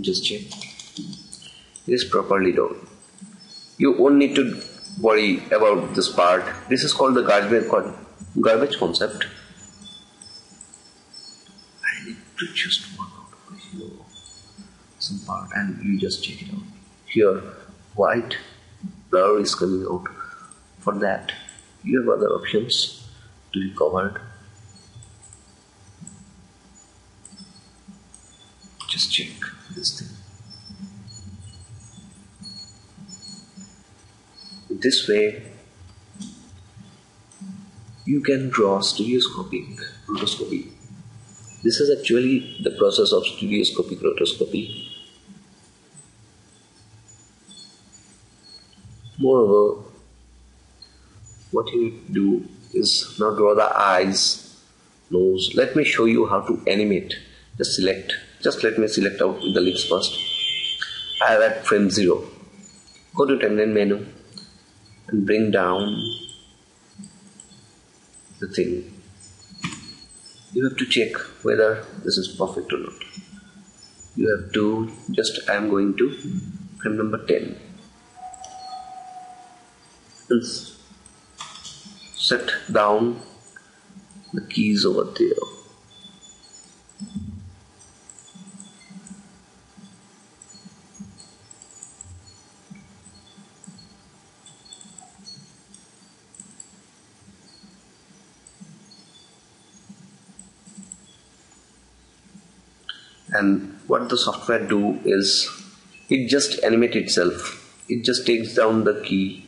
just check. It is properly done. You won't need to worry about this part. This is called the garbage concept. I need to just work out over here some part and you just check it out. Here white blur is coming out. For that you have other options to be covered. Just check this thing. This way you can draw stereoscopic rotoscopy. This is actually the process of stereoscopic rotoscopy. Moreover, what you need to do is now draw the eyes, nose. Let me show you how to animate. Just let me select out the lips first. I have at frame 0. Go to timeline menu and bring down the thing. You have to check whether this is perfect or not. You have to I am going to frame number 10 and set down the keys over there. And what the software do is it just animates itself. It just takes down the key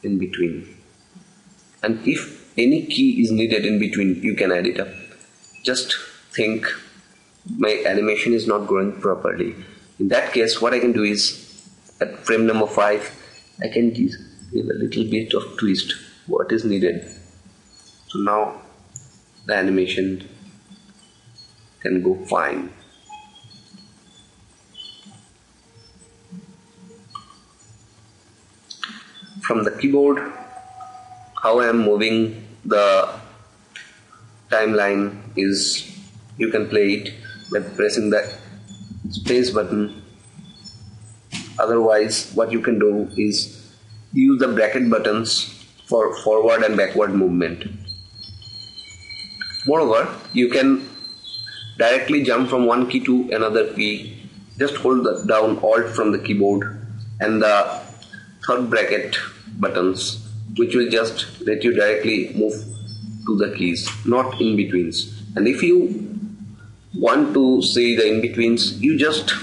in between, and if any key is needed in between you can add it up. Just think my animation is not growing properly. In that case what I can do is at frame number 5 I can give a little bit of twist what is needed. So now the animation can go fine. From the keyboard, how I am moving the timeline is you can play it by pressing the space button. Otherwise what you can do is use the bracket buttons for forward and backward movement. Moreover, you can directly jump from one key to another key. Just hold down Alt from the keyboard and the third bracket buttons, which will just let you directly move to the keys, not in betweens. And if you want to see the in betweens, you just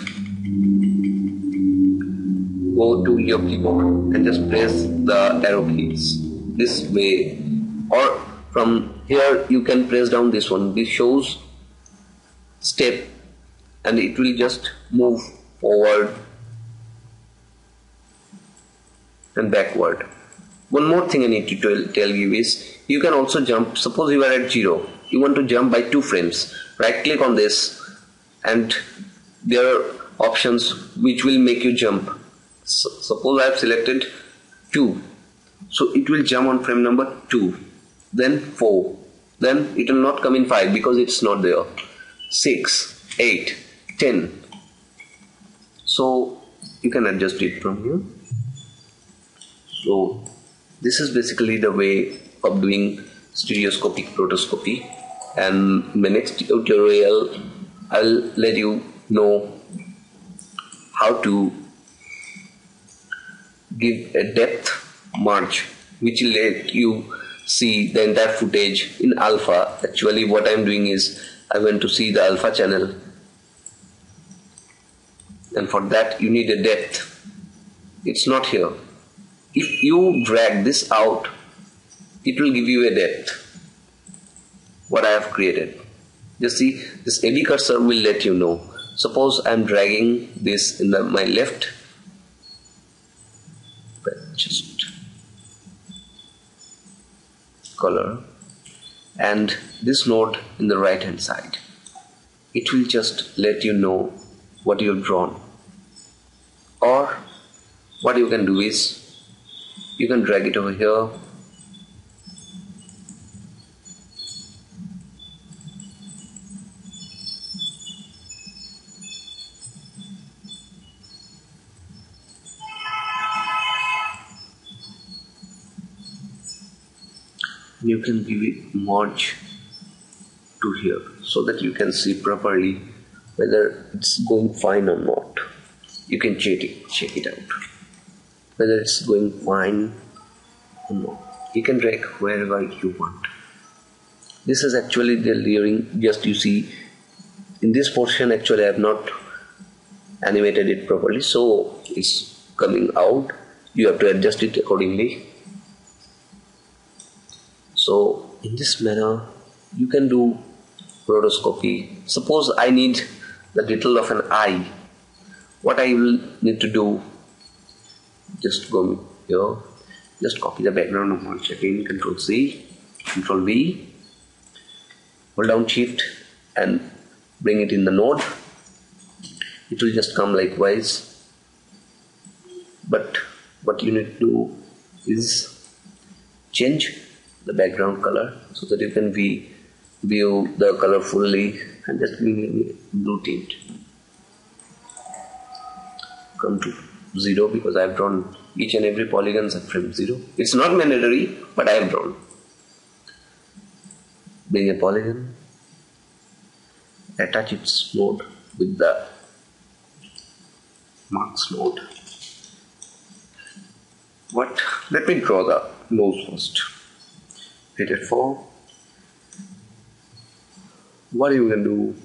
go to your keyboard and just press the arrow keys this way, or from here you can press down this one. This shows step and it will just move forward and backward. One more thing I need to tell you is you can also jump. Suppose you are at 0, you want to jump by 2 frames. Right click on this and there are options which will make you jump. Suppose I have selected 2, so it will jump on frame number 2, then 4, then it will not come in 5 because it's not there, 6, 8, 10. So you can adjust it from here. So this is basically the way of doing stereoscopic rotoscopy, and in my next tutorial I'll let you know how to give a depth merge which will let you see the entire footage in alpha. Actually what I'm doing is I want to see the alpha channel, and for that you need a depth. It's not here. If you drag this out, it will give you a depth what I have created. Just see, this AD cursor will let you know. Suppose I am dragging this in my left, just color, and this node in the right hand side. It will just let you know what you have drawn. Or what you can do is you can drag it over here you can give it merge to here so that you can see properly whether it's going fine or not. You can check it out whether it's going fine or not. You can drag wherever you want. This is actually the layering. Just you see in this portion actually I have not animated it properly, so it's coming out. You have to adjust it accordingly. So in this manner you can do rotoscopy. Suppose I need the detail of an eye. What I will need to do, just go here, just copy the background of one again, Ctrl C, Ctrl V, hold down Shift and bring it in the node. It will just come likewise, but what you need to do is change the background color so that you can view the color fully, and just bring in blue tint. Come to 0 because I have drawn each and every polygons at frame 0. It's not mandatory, but I have drawn. Bring a polygon, attach its node with the marks node. Let me draw the nose first. Hit F4. What you can do,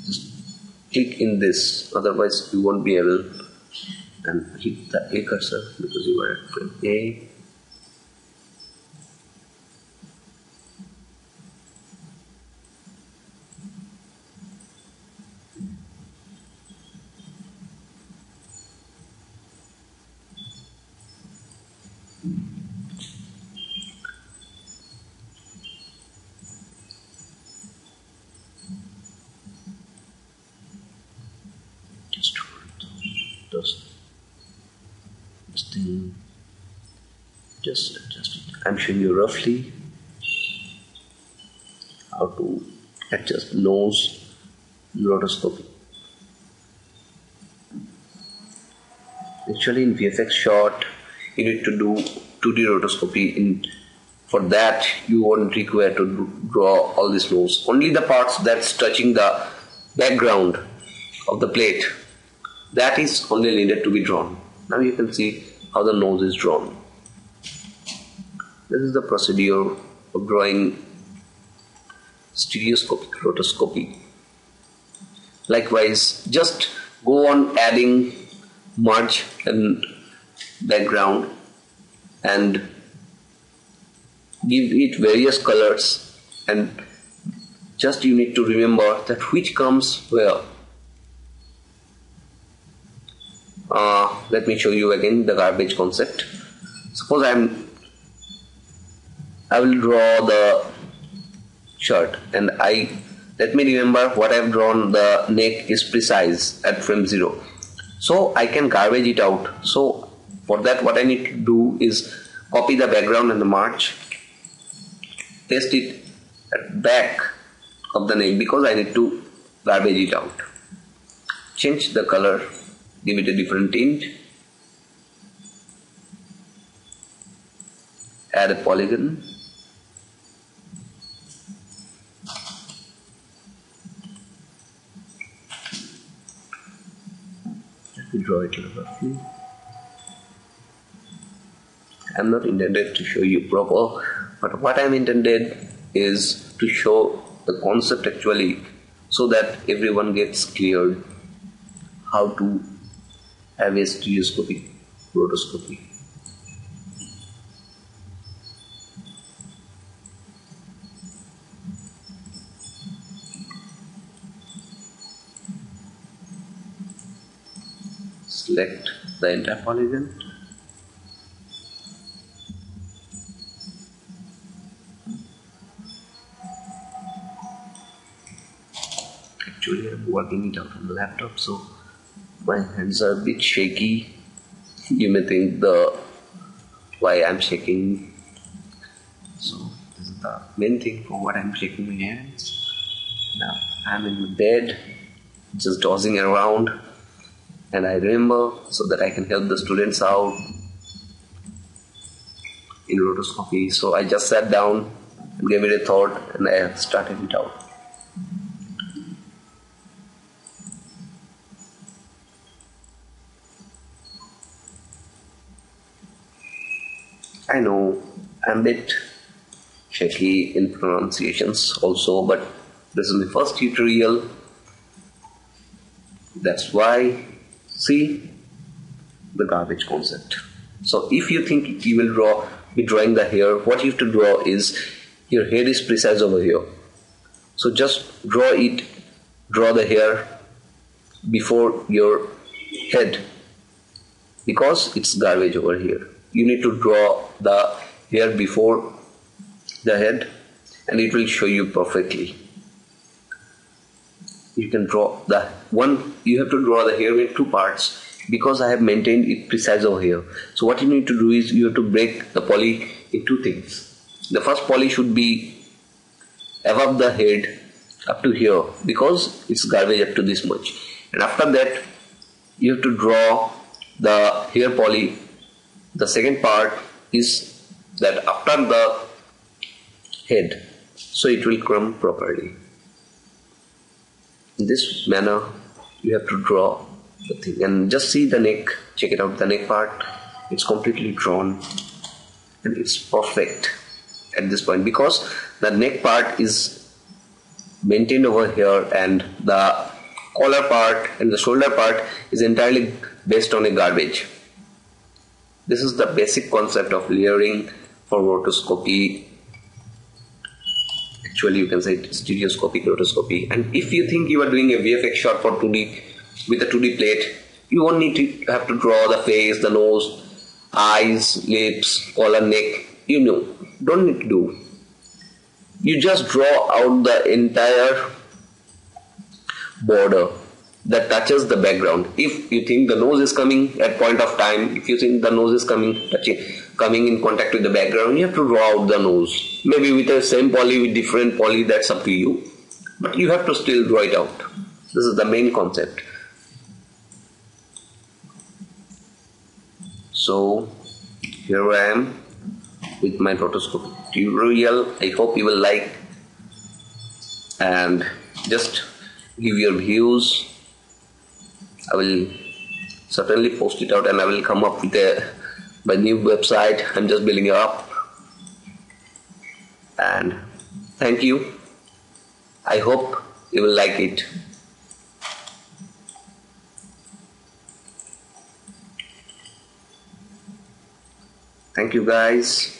just click in this, otherwise you won't be able, and hit the A cursor because you are at frame A. Just adjust it. I'm showing you roughly how to adjust nose rotoscopy. Actually in VFX shot you need to do 2D rotoscopy. For that you won't require to draw all this nose. Only the parts that's touching the background of the plate, that is only needed to be drawn. Now you can see how the nose is drawn. This is the procedure of drawing stereoscopic rotoscopy. Likewise, just go on adding merge and background and give it various colors, and just you need to remember that which comes where. Let me show you again the garbage concept. Suppose I will draw the shirt, and let me remember what I have drawn. The neck is precise at frame 0, so I can garbage it out. So for that what I need to do is copy the background and the march, paste it at back of the neck because I need to garbage it out. Change the color, give it a different tint, add a polygon, let me draw it roughly. I'm not intended to show you proper, but what I'm intended is to show the concept actually, so that everyone gets cleared how to have a stereoscopic rotoscopy. Select the entire polygon. Actually, I'm working it out on the laptop, so my hands are a bit shaky. You may think why I'm shaking. So this is the main thing for what I'm shaking my hands. Now I'm in the bed, just dozing around, and I remember so that I can help the students out. in rotoscopy. So I just sat down and gave it a thought and I started it out. I know I'm a bit shaky in pronunciations also, but this is my first tutorial. That's why, see, the garbage concept. So if you think you will be drawing the hair, what you have to draw is your head is precise over here. So just draw the hair before your head, because it's garbage over here. You need to draw the hair before the head and it will show you perfectly. You can draw you have to draw the hair in two parts, because I have maintained it precise over here. So what you need to do is you have to break the poly in two things. The first poly should be above the head up to here, because it's garbage up to this much, and after that you have to draw the hair poly. The second part is that after the head, so it will come properly. In this manner you have to draw the thing, and just see the neck, check it out, the neck part, it's completely drawn and it's perfect at this point, because the neck part is maintained over here and the collar part and the shoulder part is entirely based on a garbage. This is the basic concept of layering for rotoscopy. Actually you can say stereoscopic rotoscopy. And if you think you are doing a VFX shot for 2D with a 2D plate, you won't need to have to draw the face, the nose, eyes, lips, collar, neck. Don't need to do. You just draw out the entire border that touches the background. If you think the nose is coming at point of time, if you think the nose is coming in contact with the background, you have to draw out the nose. Maybe with the same poly, with different poly, that's up to you. But you have to still draw it out. This is the main concept. So here I am with my rotoscopic tutorial. I hope you will like and just give your views. I will certainly post it out and I will come up with my new website. I'm just building it up. And thank you. I hope you will like it. Thank you guys.